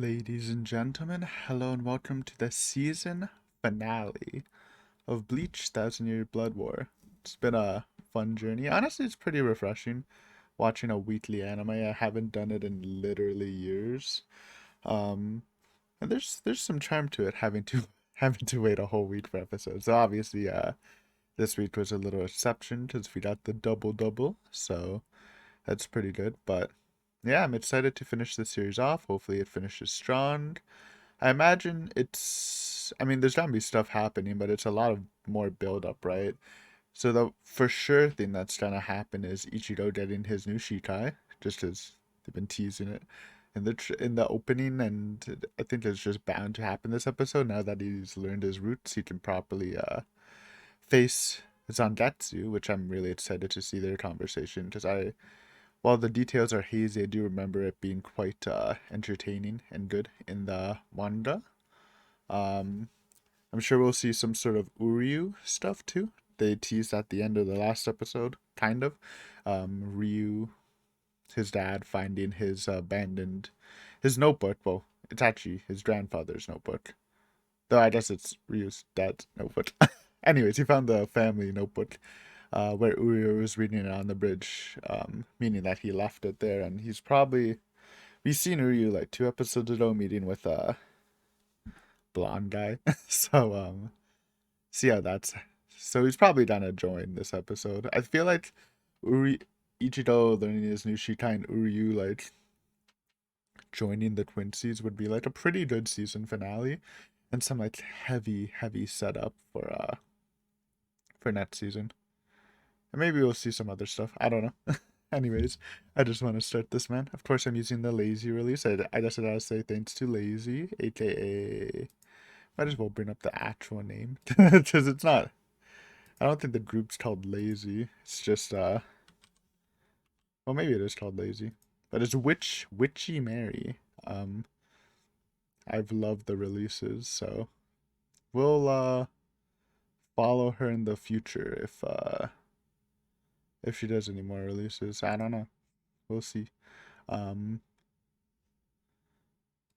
Ladies and gentlemen, hello and welcome to the season finale of Bleach Thousand Year Blood War. It's been a fun journey. Honestly, it's pretty refreshing watching a weekly anime. I haven't done it in literally years. Um, and there's some charm to it having to having to wait a whole week for episodes. So obviously, this week was a little exception because we got the double double, so that's pretty good. But yeah, I'm excited to finish the series off. Hopefully, it finishes strong. I imagine I mean, there's gonna be stuff happening, but it's a lot of more build up, right? So the for sure thing that's gonna happen is Ichiro getting his new Shikai, just as they've been teasing it in the opening, and I think it's just bound to happen this episode. Now that he's learned his roots, he can properly face Zangetsu, which I'm really excited to see their conversation because while the details are hazy, I do remember it being quite entertaining and good in the manga. Um, I'm sure we'll see some sort of Uryu stuff too. They teased at the end of the last episode, kind of. Ryu, his dad, finding his notebook. Well, it's actually his grandfather's notebook. Though I guess it's Ryu's dad's notebook. Anyways, he found the family notebook where Uryu was reading it on the bridge, meaning that he left it there. And we've seen Uryu like 2 episodes ago meeting with a blonde guy. So see how that's. So he's probably gonna join this episode. I feel like Uri Ichido learning his new Shikai and Uryu like joining the Quincy's would be like a pretty good season finale, and some like heavy setup for next season. And maybe we'll see some other stuff. I don't know. Anyways, I just want to start this, man. Of course, I'm using the lazy release. I just gotta say thanks to Lazy, aka. Might as well bring up the actual name because it's not. I don't think the group's called Lazy. It's just well, maybe it is called Lazy, but it's Witchy Mary. Um, I've loved the releases, so we'll follow her in the future if she does any more releases. I don't know. We'll see. Um,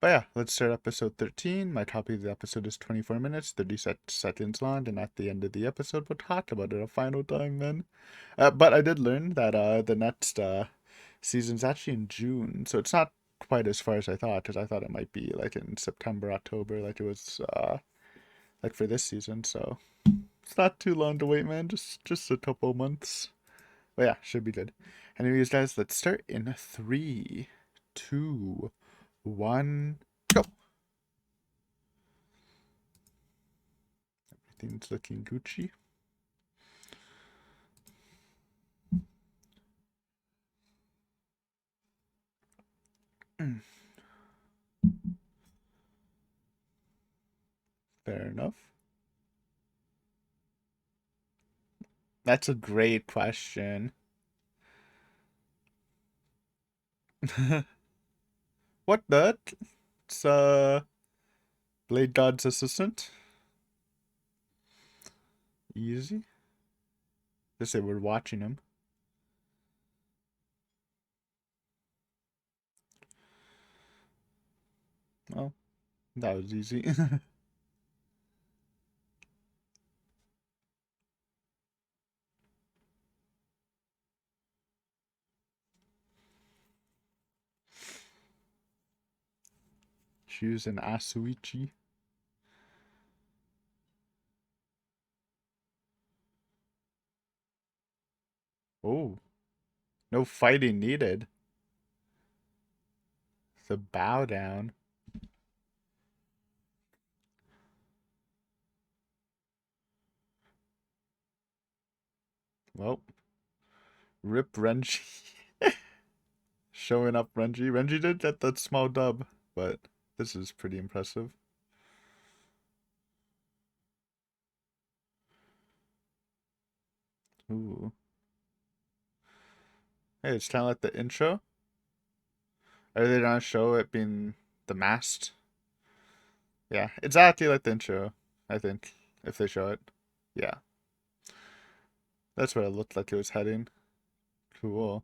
but yeah, let's start episode 13. My topic of the episode is 24 minutes, 36 seconds long, and at the end of the episode, we'll talk about it a final time then. But I did learn that the next season's actually in June, so it's not quite as far as I thought, because I thought it might be like in September, October, like it was like for this season. So it's not too long to wait, man. Just a couple months. But yeah, should be good. Anyways, guys, let's start in 3, 2, 1, go. Everything's looking Gucci. Fair enough. That's a great question. What the? It's Blade God's assistant. Easy. Just say we're watching him. Well, that was easy. Choose an Asuichi. Oh, no fighting needed. The bow down. Well, rip Renji. Showing up Renji. Renji did get that small dub, but this is pretty impressive. Ooh. Hey, it's kind of like the intro. Are they gonna show it being the mast? Yeah, exactly like the intro, I think, if they show it. Yeah, that's where it looked like it was heading. Cool.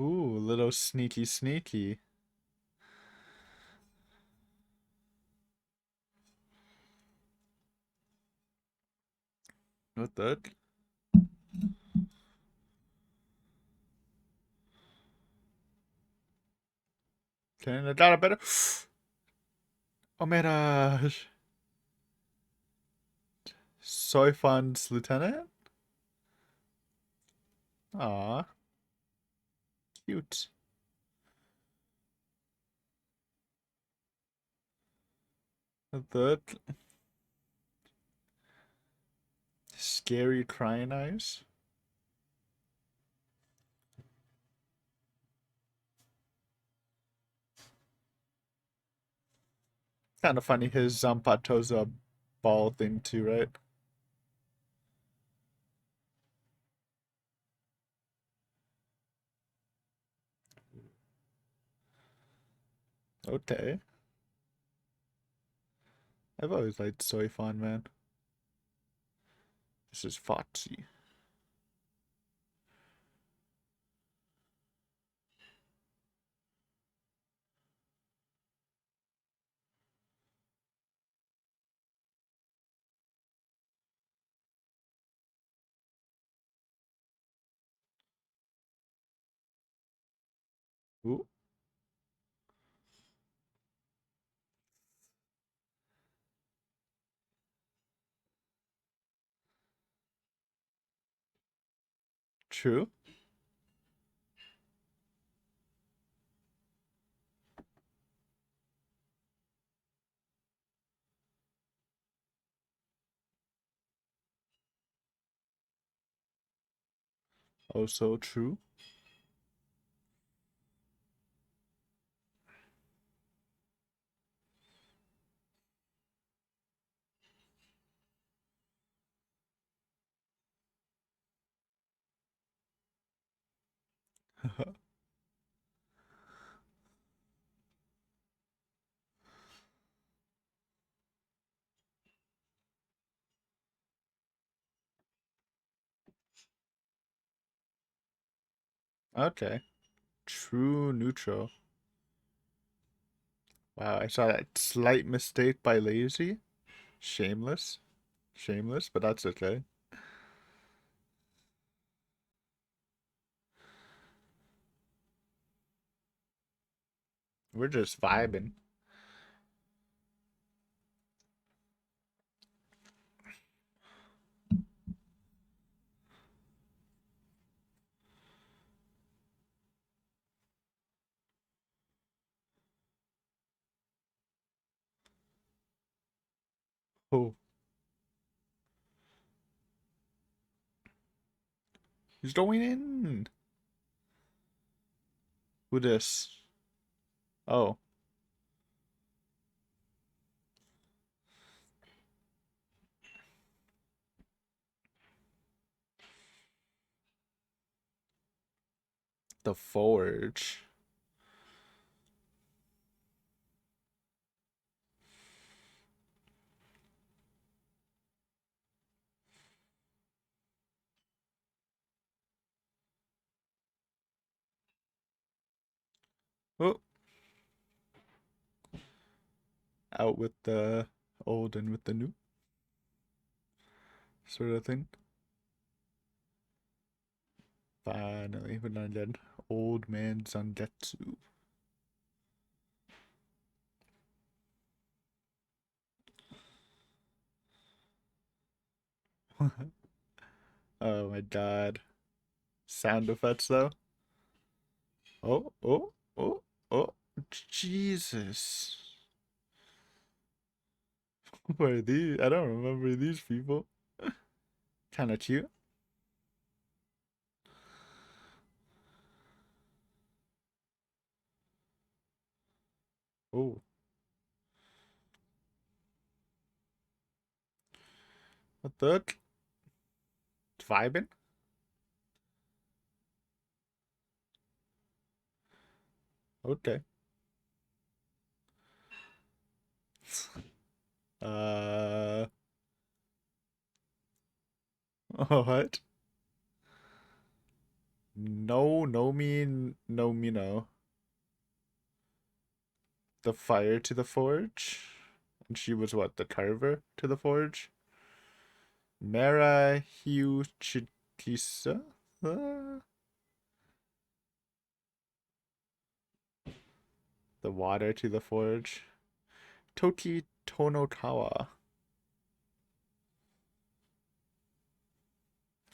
Ooh, little sneaky sneaky. What the? Can I got a better? Oh my gosh. Soy Fun's lieutenant? Aw, cute. What the? Scary crying eyes? Kind of funny his Zampatoza ball thing too, right? Okay. I've always liked Soy Fun, man. This is Foxy. Ooh, true. Also true. Okay. True neutral. Wow, I saw that slight mistake by Lazy. Shameless. Shameless, but that's okay. We're just vibing. Oh, he's going in. Who this? Oh, the Forge. Oh, out with the old and with the new sort of thing. Finally, we're not dead. Old man Zangetsu. Oh my god. Sound effects though. Oh, oh, oh, oh. Jesus. Who are these? I don't remember these people. Kind of cute. Oh, what the? Vibing? Okay. Uh, what? No, no mean, no me no. The fire to the forge. And she was what, the carver to the forge? Mara Hiuchitisa? Uh, the water to the forge. Toti Tonokawa.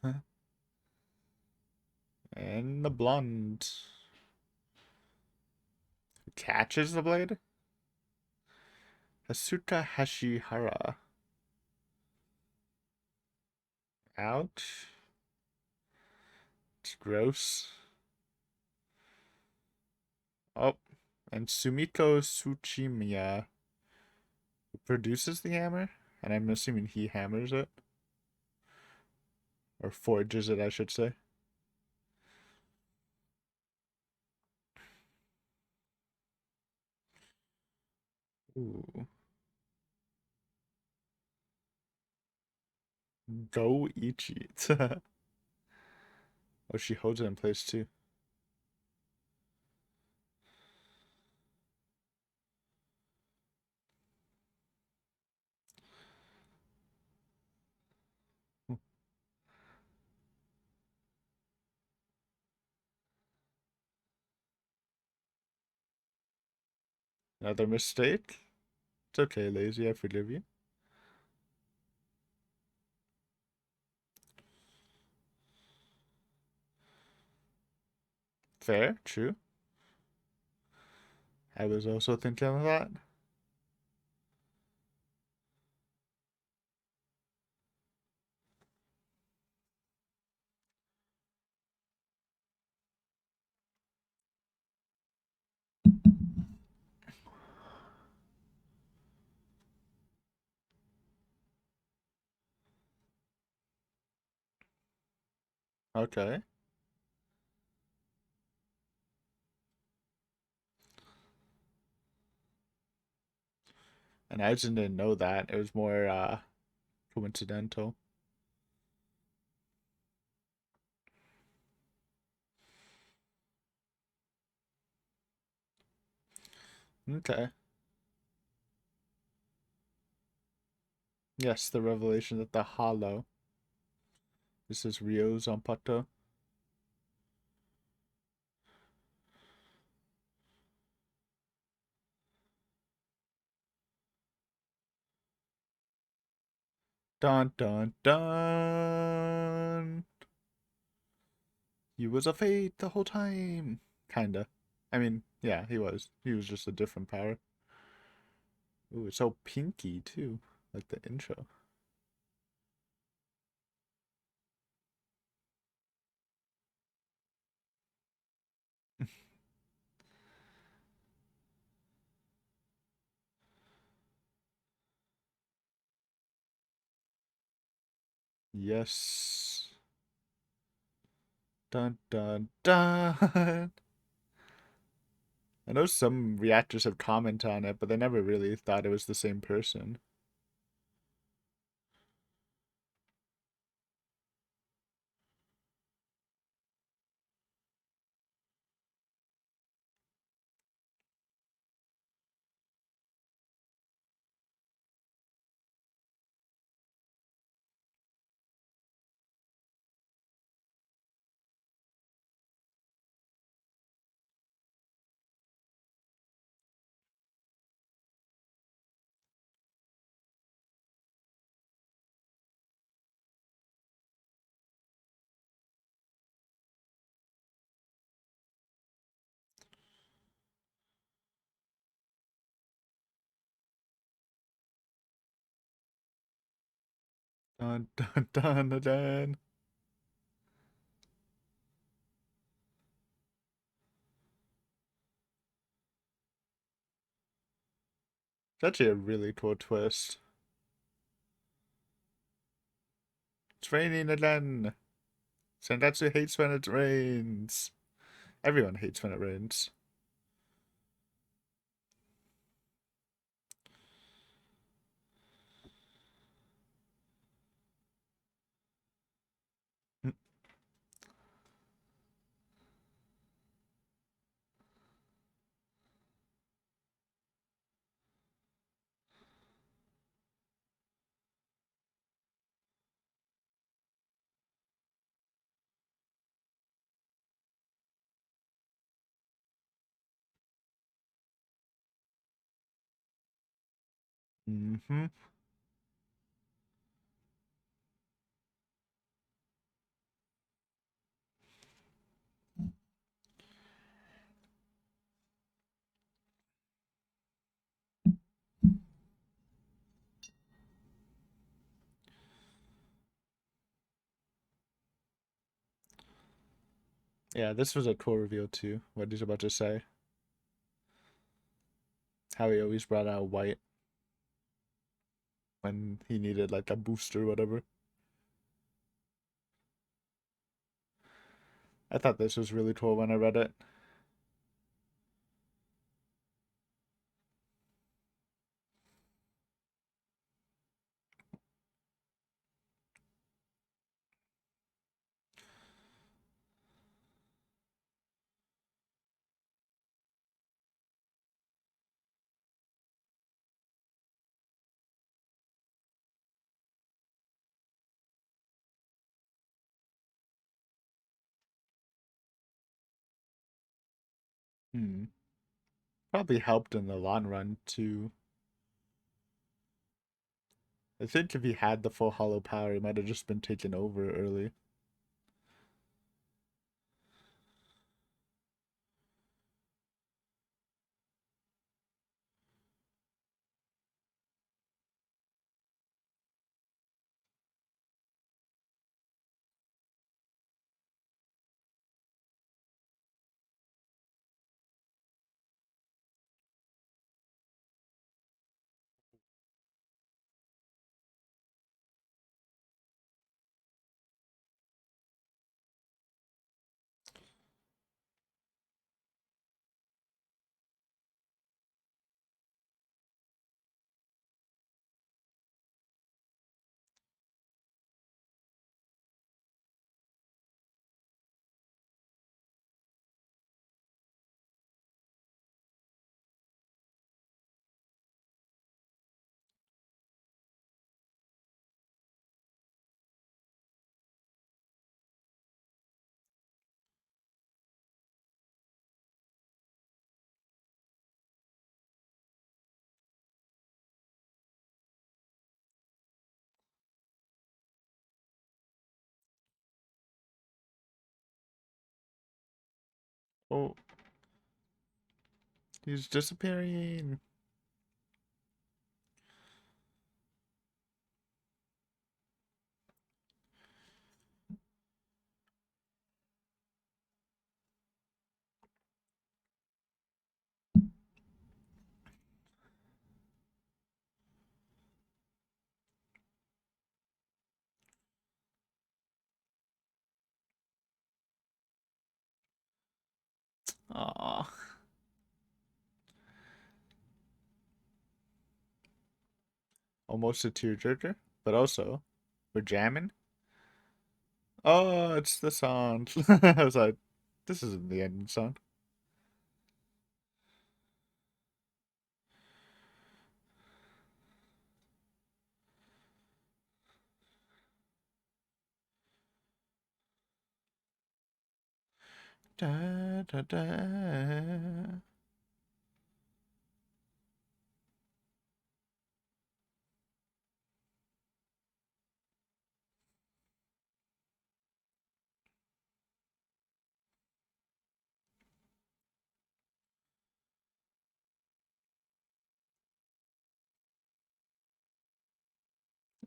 Huh? And the blonde. Who catches the blade? Asuka Hashihara. Ouch. It's gross. Oh, and Sumiko Tsuchimiya produces the hammer, and I'm assuming he hammers it. Or forges it, I should say. Ooh. Go Ichi. Oh, she holds it in place too. Another mistake? It's okay, lazy. I forgive you. Fair, true. I was also thinking of that. Okay. And I just didn't know that. It was more coincidental. Okay. Yes, the revelation that the hollow. This is Ryo Zanpato. Dun dun dun. He was a fate the whole time. Kinda. I mean, yeah, he was. He was just a different power. Ooh, it's so pinky too, like the intro. Yes. Dun dun dun. I know some reactors have commented on it, but they never really thought it was the same person. Dun dun dun dun dun. It's actually a really cool twist. It's raining again. Sendatsu hates when it rains. Everyone hates when it rains. Mm-hmm. Yeah, this was a cool reveal too. What he's about to say. How he always brought out white when he needed like a boost or whatever. I thought this was really cool when I read it. Hmm. Probably helped in the long run too. I think if he had the full hollow power, he might have just been taken over early. Oh, he's disappearing. Aw. Almost a tearjerker, but also we're jamming. Oh, it's the song. I was like, this isn't the ending song. Da, da, da.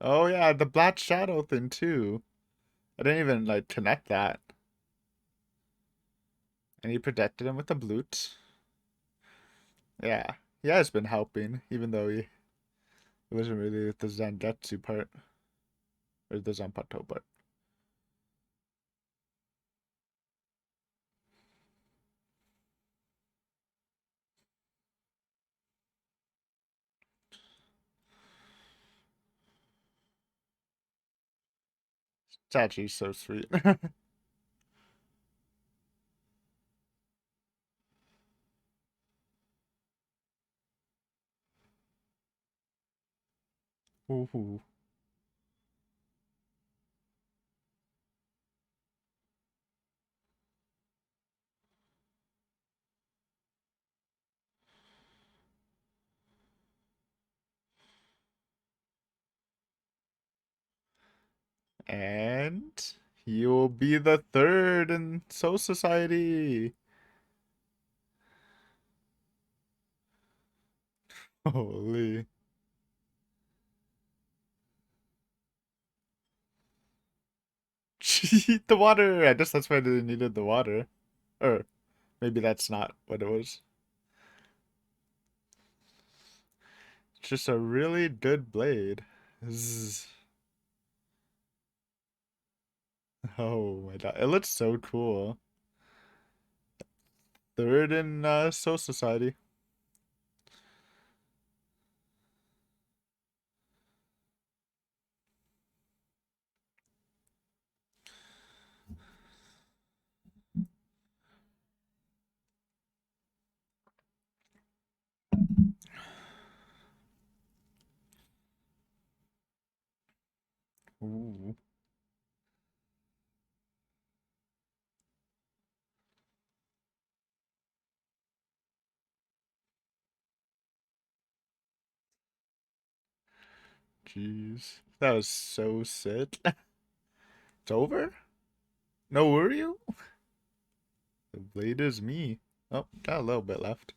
Oh yeah, the Black Shadow thing too. I didn't even like connect that. And he protected him with the blute. Yeah, he has been helping, even though he it wasn't really with the Zangetsu part or the Zanpato part. It's actually so sweet. Ooh. And he will be the third in Soul Society. Holy. The water. I guess that's why they needed the water. Or maybe that's not what it was. It's just a really good blade. Zzz. Oh my god. It looks so cool. Third in Soul Society. Ooh. Jeez. That was so sick. It's over? No Uryu? The blade is me. Oh, got a little bit left.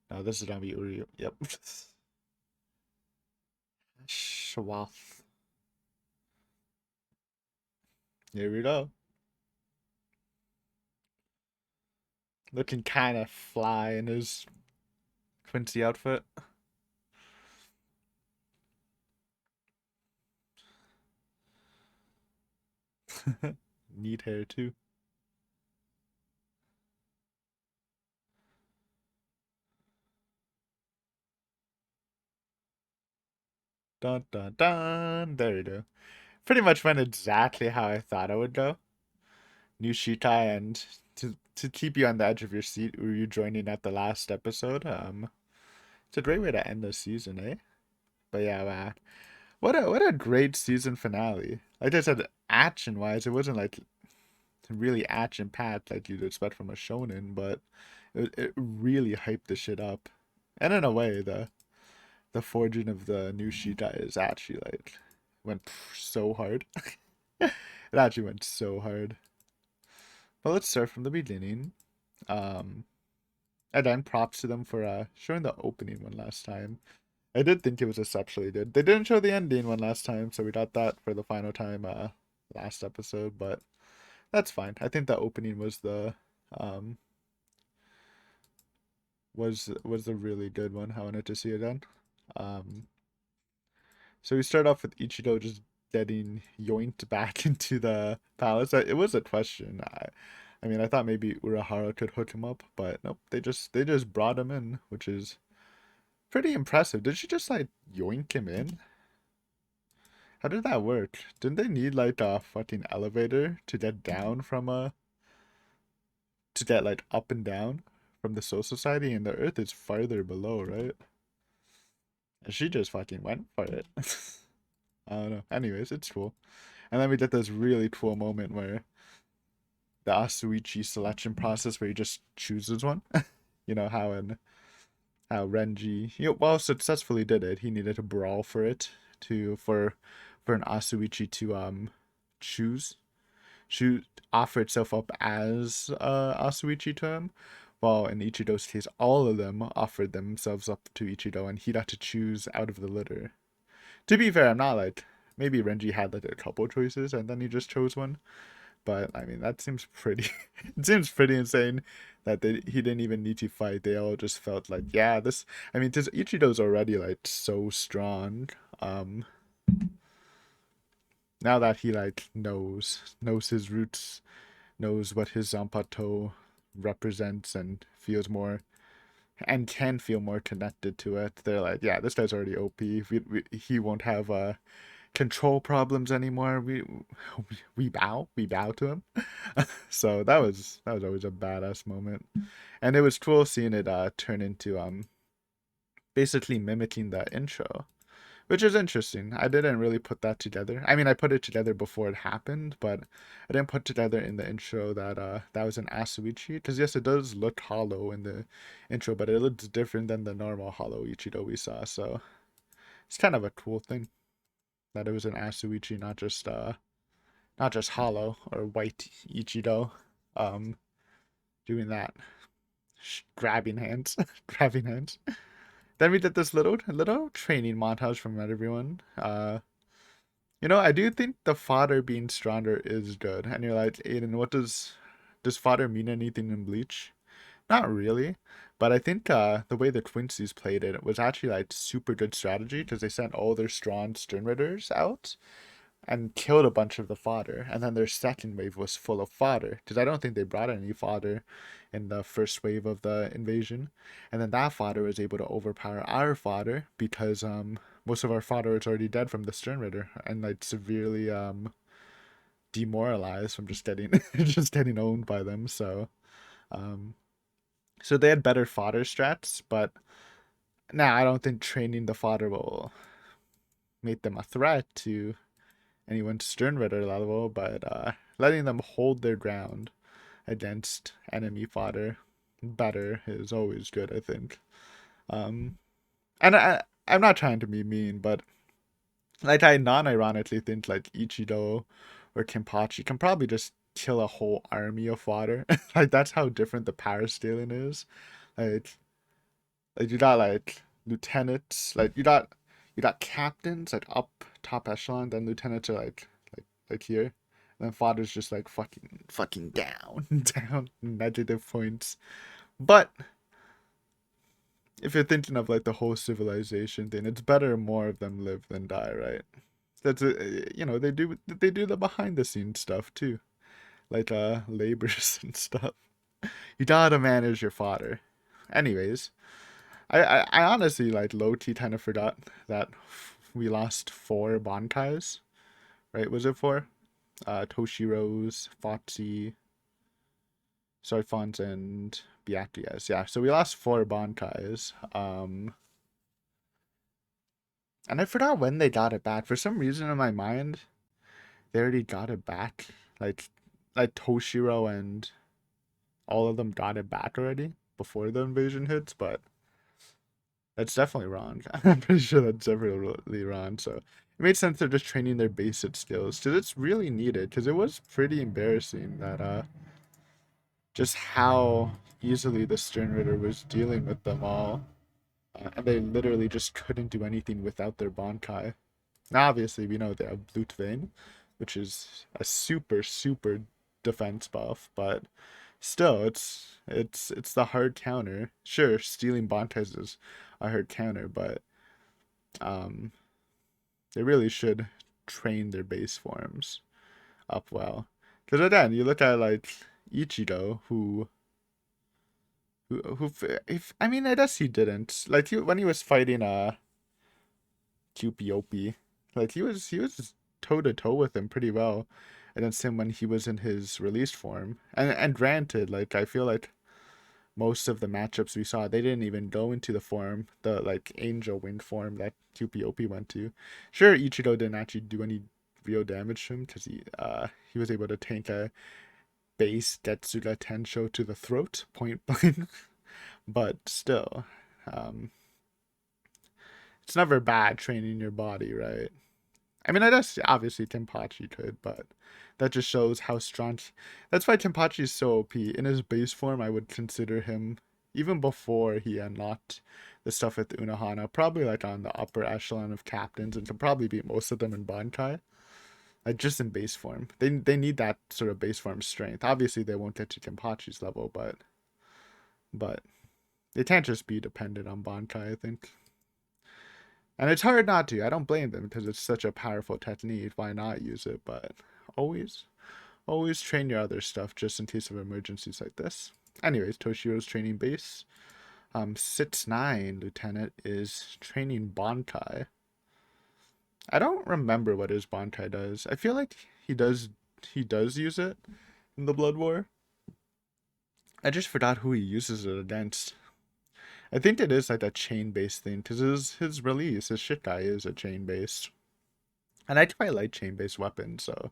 No, this is gonna be Uryu. Yep. Schwath. Here we go. Looking kind of fly in his Quincy outfit. Neat hair too. Dun dun dun. There we go. Pretty much went exactly how I thought it would go. New Shitai, and to keep you on the edge of your seat, were you joining at the last episode? It's a great way to end the season, eh? But yeah, what a great season finale. Like I said, action wise, it wasn't like really action packed like you'd expect from a shonen, but it really hyped the shit up. And in a way, the forging of the new Shita is actually like went so hard. It actually went so hard. But let's start from the beginning. Um, and then props to them for showing the opening one last time. I did think it was exceptionally good. They didn't show the ending one last time, so we got that for the final time last episode, but that's fine. I think the opening um was the really good one. I wanted to see it again. Um, so we start off with Ichigo just getting yoinked back into the palace. It was a question. I mean, I thought maybe Urahara could hook him up, but nope. They just brought him in, which is pretty impressive. Did she just like yoink him in? How did that work? Didn't they need like a fucking elevator to get down from to get like up and down from the Soul Society, and the Earth is farther below, right? And she just fucking went for it. I don't know. Anyways, it's cool. And then we get this really cool moment where the Asuichi selection process where he just chooses one. You know how Renji, well, successfully did it. He needed to brawl for it for an Asuichi to choose should offer itself up as Asuichi to him, while in Ichido's case, all of them offered themselves up to Ichido, and he had to choose out of the litter. To be fair, I'm not like maybe Renji had like a couple choices and then he just chose one, but I mean that seems pretty. It seems pretty insane that he didn't even need to fight. They all just felt like, yeah, this. I mean, this Ichido's already like so strong. Um, Now that he like knows his roots, knows what his Zanpato represents, and feels more and can feel more connected to it. They're like, yeah, this guy's already OP. He won't have control problems anymore. We bow to him. So that was always a badass moment, and it was cool seeing it turn into basically mimicking the intro, which is interesting. I didn't really put that together. I mean, I put it together before it happened, but I didn't put together in the intro that that was an Asuichi. Because yes, it does look hollow in the intro, but it looks different than the normal hollow Ichido we saw. So it's kind of a cool thing. that it was an Asuichi, not just Hollow or White Ichido, um, doing that, grabbing hands, grabbing hands. Then we did this little training montage from everyone. I do think the fodder being stronger is good. And you're like, Aiden, what does fodder mean anything in Bleach? Not really, but I think the way the Twinsies played it was actually like super good strategy because they sent all their strong Stern Ritters out and killed a bunch of the fodder, and then their second wave was full of fodder because I don't think they brought any fodder in the first wave of the invasion, and then that fodder was able to overpower our fodder because most of our fodder is already dead from the Stern Ritter and like severely demoralized from just getting just getting owned by them. Um so they had better fodder strats, but now I don't think training the fodder will make them a threat to anyone's Stern Ritter level, but letting them hold their ground against enemy fodder better is always good, I think. Um, and I'm not trying to be mean, but like I non-ironically think like Ichido or Kenpachi can probably just kill a whole army of fodder. Like that's how different the power scaling is. Like like you got like lieutenants, like you got captains like up top echelon, then lieutenants are like here. And then fodder's just like fucking down, down, negative points. But if you're thinking of like the whole civilization thing, it's better more of them live than die, right? That's they do the behind the scenes stuff too, like labors and stuff. You gotta manage your fodder. Anyways, I honestly like low key kind of forgot that we lost 4 Bankais, right? Was it 4? Toshiro's, Foxy, Soifons, and Byakuya's. Yeah, so we lost 4 Bankais. And I forgot when they got it back. For some reason in my mind, they already got it back. Like like Toshiro and all of them got it back already before the invasion hits, but that's definitely wrong. I'm pretty sure that's definitely wrong. So it made sense they're just training their basic skills because it's really needed. Because it was pretty embarrassing that just how easily the Stern Ritter was dealing with them all, and they literally just couldn't do anything without their Bankai. Now, obviously, we know they have Blue Vein, which is a super defense buff, but still, it's the hard counter. Sure, stealing Bantais is a hard counter, but um, they really should train their base forms up well. Because again, you look at like Ichido, who if I mean I guess he didn't like when he was fighting QPOP, like he was toe to toe with him pretty well against him when he was in his released form. And granted, like I feel like most of the matchups we saw, they didn't even go into the form, the like Angel Wind form that QPOP went to. Sure, Ichido didn't actually do any real damage to him because he was able to tank a base Getsuga Tensho to the throat point blank, but still, um, it's never bad training your body, right? I mean, I guess obviously Tempachi could, but that just shows how strong. That's why Tempachi is so OP. In his base form, I would consider him even before he unlocked the stuff with Unohana, probably like on the upper echelon of captains, and can probably beat most of them in Bankai. Like just in base form, they need that sort of base form strength. Obviously, they won't get to Tempachi's level, but they can't just be dependent on Bankai, I think. And it's hard not to. I don't blame them because it's such a powerful technique. Why not use it? But always, always train your other stuff just in case of emergencies like this. Anyways, Toshiro's training base. 6'9" Lieutenant is training Bankai. I don't remember what his Bankai does. I feel like he does use it in the Blood War. I just forgot who he uses it against. I think it is like a chain based thing because his release, his shit guy is a chain based. And I quite like chain based weapons, so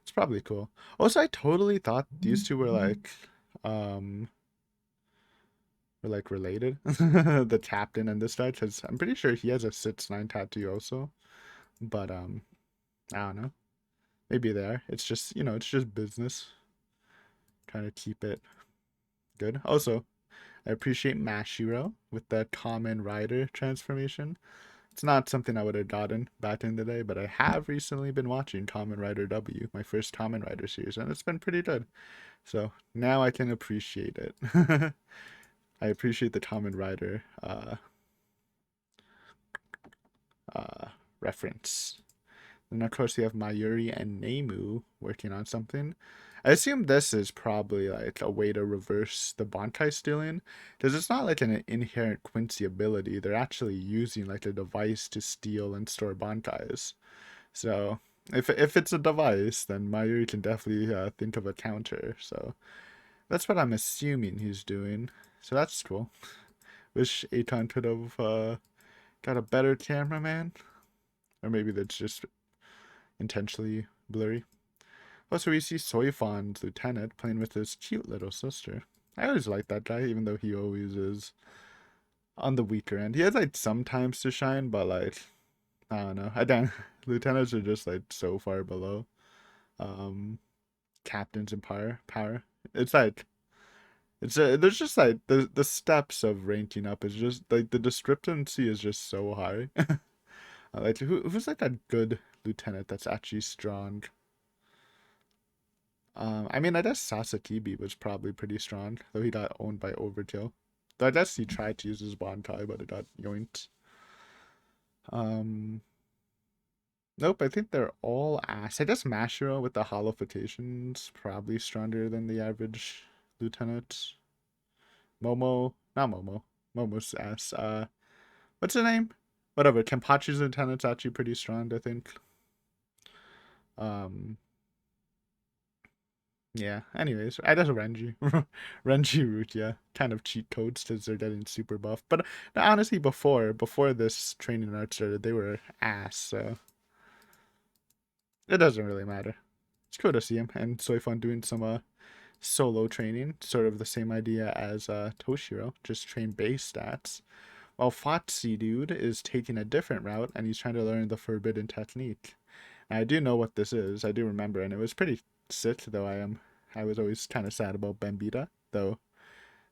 it's probably cool. Also, I totally thought these two um were like related. The captain and this guy, because I'm pretty sure he has a 6'9" tattoo also. But I don't know. Maybe they are. It's just, it's just business. Trying to keep it good. Also, I appreciate Mashiro with the Kamen Rider transformation. It's not something I would have gotten back in the day, but I have recently been watching Kamen Rider W, my first Kamen Rider series, and it's been pretty good. So now I can appreciate it. I appreciate the Kamen Rider uh, reference. And of course, we have Mayuri and Nemu working on something. I assume this is probably like a way to reverse the Bankai stealing, because it's not like an inherent Quincy ability. They're actually using like a device to steal and store Bankais. So if it's a device, then Mayuri can definitely think of a counter. So that's what I'm assuming he's doing. So that's cool. Wish Aton could have got a better cameraman, or maybe that's just intentionally blurry. Also, we see Soifan's lieutenant playing with his cute little sister. I always like that guy, even though he always is on the weaker end. He has like sometimes to shine, but like I don't know. I don't. Lieutenants are just like so far below captains in power. It's like there's just like the steps of ranking up is just like the discrepancy is just so high. Like who's like a good lieutenant that's actually strong? I mean, I guess Sasakibi was probably pretty strong, though he got owned by Overkill. Though I guess he tried to use his Bankai, but it got yoinked. Um, nope, I think they're all ass. I guess Mashiro with the holification's probably stronger than the average lieutenant. Momo, not Momo. Momo's ass. What's the name? Whatever. Kenpachi's lieutenant's actually pretty strong, I think. Um, Yeah, anyways, I guess Renji. Renji route, yeah. Kind of cheat codes because they're getting super buff. But honestly, before this training arc started, they were ass, so it doesn't really matter. It's cool to see him and Soifun doing some solo training, sort of the same idea as Toshiro, just train base stats. While Foxy dude is taking a different route and he's trying to learn the forbidden technique. And I do know what this is. I do remember, and it was pretty sick. Though I was always kind of sad about Bambita. Though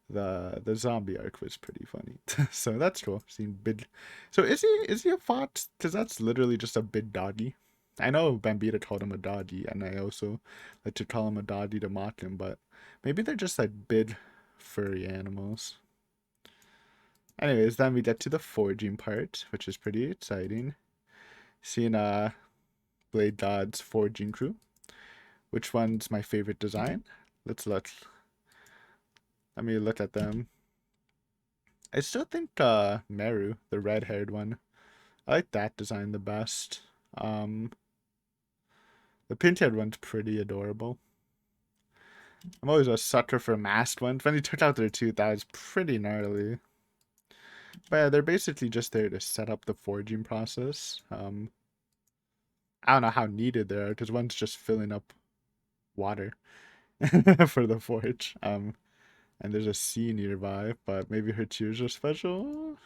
the zombie arc was pretty funny. So that's cool. Seeing big. So is he a fox? Because that's literally just a big doggy. I know Bambita called him a doggy, and I also like to call him a doggy to mock him. But maybe they're just like big furry animals. Anyways, then we get to the forging part, which is pretty exciting. Seeing Blade God's forging crew. Which one's my favorite design? Let me look at them. I still think Meru, the red-haired one. I like that design the best. Um, the pink-haired one's pretty adorable. I'm always a sucker for masked ones. When he took out their tooth, that was pretty gnarly. But yeah, they're basically just there to set up the forging process. I don't know how needed they are because one's just filling up water for the forge. And there's a sea nearby, but maybe her tears are special.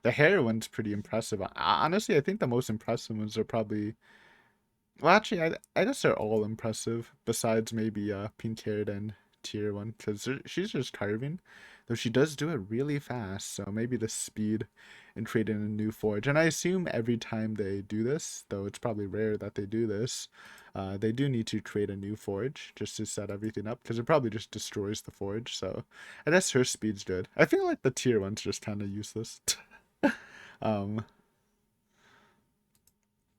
The hair one's pretty impressive. Honestly, I think the most impressive ones are probably. Well, actually, I guess they're all impressive. Besides maybe pink haired and tier one, because she's just carving, though she does do it really fast. So maybe the speed in creating a new forge. And I assume every time they do this, though it's probably rare that they do this, they do need to create a new forge just to set everything up, because it probably just destroys the forge. So I guess her speed's good. I feel like the tier one's just kind of useless. um,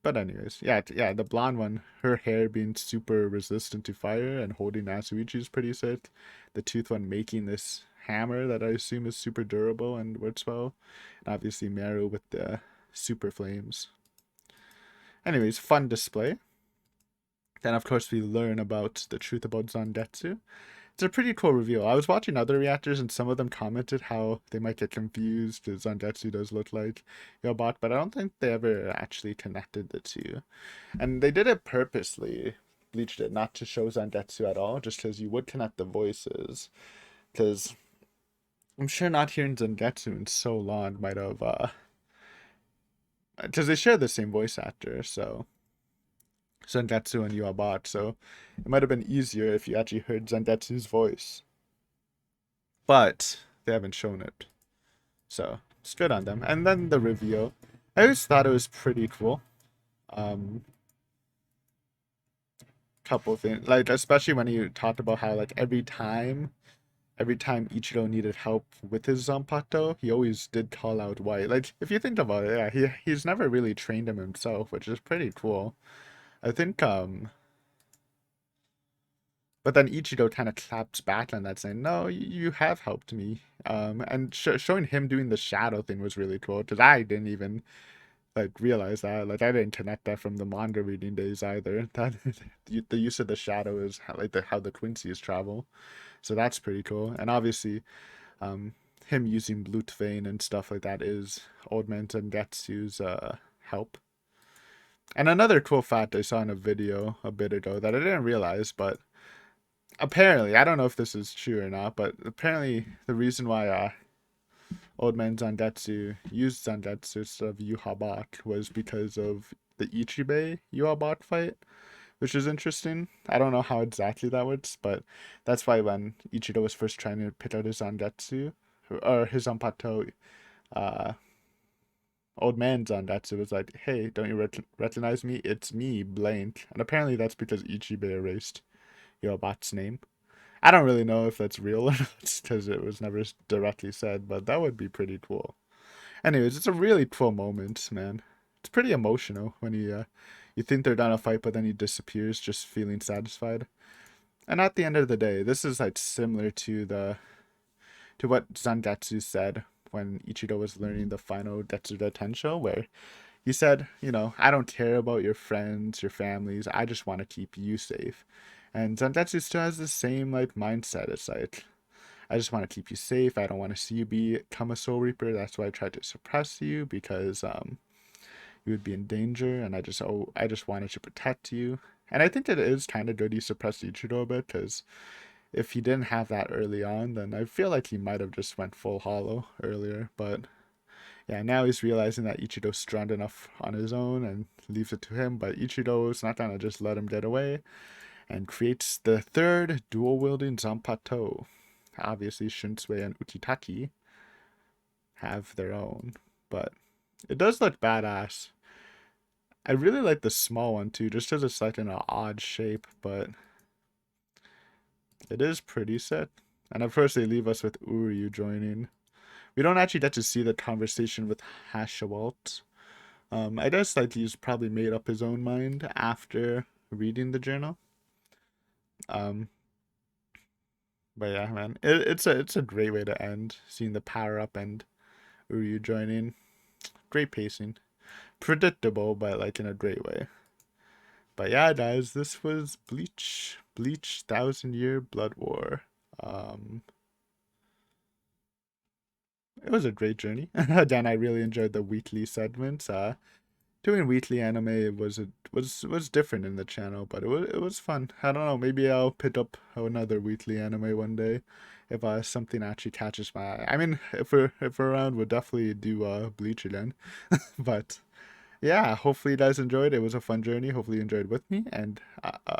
but anyways, yeah, the blonde one, her hair being super resistant to fire and holding Asuichi is pretty sick. The tooth one making this hammer that I assume is super durable and works well. And obviously Meru with the super flames. Anyways, fun display. Then of course we learn about the truth about Zangetsu. It's a pretty cool reveal. I was watching other reactors and some of them commented how they might get confused because Zangetsu does look like Yobot, but I don't think they ever actually connected the two. And they did it purposely, Bleach did, not to show Zangetsu at all, just because you would connect the voices. Because I'm sure not hearing Zangetsu in so long might have, because they share the same voice actor, so Zangetsu and Yuabot, so it might have been easier if you actually heard Zangetsu's voice. But they haven't shown it. So it's good on them. And then the reveal. I always thought it was pretty cool. Um Couple things. Like especially when you talked about how like every time Ichiro needed help with his Zanpakuto, he always did call out White. Like if you think about it, yeah, he's never really trained him himself, which is pretty cool. I think but then Ichigo kind of claps back on that, saying, "No, you have helped me." And showing him doing the shadow thing was really cool because I didn't even like realize that. Like I didn't connect that from the manga reading days either. That the use of the shadow is like how the Quincy's travel, so that's pretty cool. And obviously, um, him using Blute Vein and stuff like that is Old Man Zangetsu's help. And another cool fact I saw in a video a bit ago that I didn't realize, but apparently, I don't know if this is true or not, but apparently the reason why Old Man Zangetsu used Zangetsu instead of Yuhabak was because of the Ichibei Yuhabak fight, which is interesting. I don't know how exactly that works, but that's why when Ichido was first trying to pick out his Zangetsu, or his Zanpakuto, uh, Old Man Zangetsu was like, "Hey, don't you recognize me? It's me, blank." And apparently that's because Ichibei erased Yuhabak's name. I don't really know if that's real or not because it was never directly said, but that would be pretty cool. Anyways, it's a really cool moment, man. It's pretty emotional when you think they're gonna fight, but then he disappears, just feeling satisfied. And at the end of the day, this is like similar to what Zangetsu said when Ichigo was learning the final Getsuda Tensho, where he said, I don't care about your friends, your families. I just want to keep you safe. And Zangetsu still has the same like mindset. It's like, I just want to keep you safe. I don't want to see you become a Soul Reaper. That's why I tried to suppress you because you would be in danger, and I just wanted to protect you. And I think it is kind of good he suppressed Ichigo a bit because if he didn't have that early on, then I feel like he might have just went full hollow earlier. But yeah, now he's realizing that Ichido's strong enough on his own and leaves it to him. But Ichido's not gonna just let him get away and creates the third dual wielding Zanpakuto. Obviously, Shunsui and Utitaki have their own, but it does look badass. I really like the small one too, just because it's like in an odd shape, but it is pretty sick. And of course, they leave us with Uryu joining. We don't actually get to see the conversation with Hashawalt. I guess like he's probably made up his own mind after reading the journal. Um, but yeah, man, it's a great way to end seeing the power up and Uryu joining. Great pacing, predictable, but like in a great way. But yeah, guys, this was Bleach 1000 Year Blood War. Um, it was a great journey. Again, I really enjoyed the weekly segments. Doing weekly anime was different in the channel, but it was fun. I don't know, maybe I'll pick up another weekly anime one day if something actually catches my eye. I mean, if we're around, we'll definitely do Bleach again. But yeah, hopefully you guys enjoyed. It was a fun journey. Hopefully you enjoyed with me, and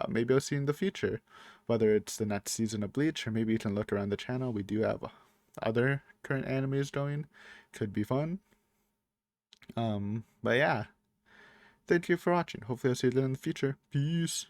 maybe I'll see you in the future, whether it's the next season of Bleach or maybe you can look around the channel. We do have other current animes going. Could be fun. But yeah, thank you for watching. Hopefully I'll see you again in the future. Peace.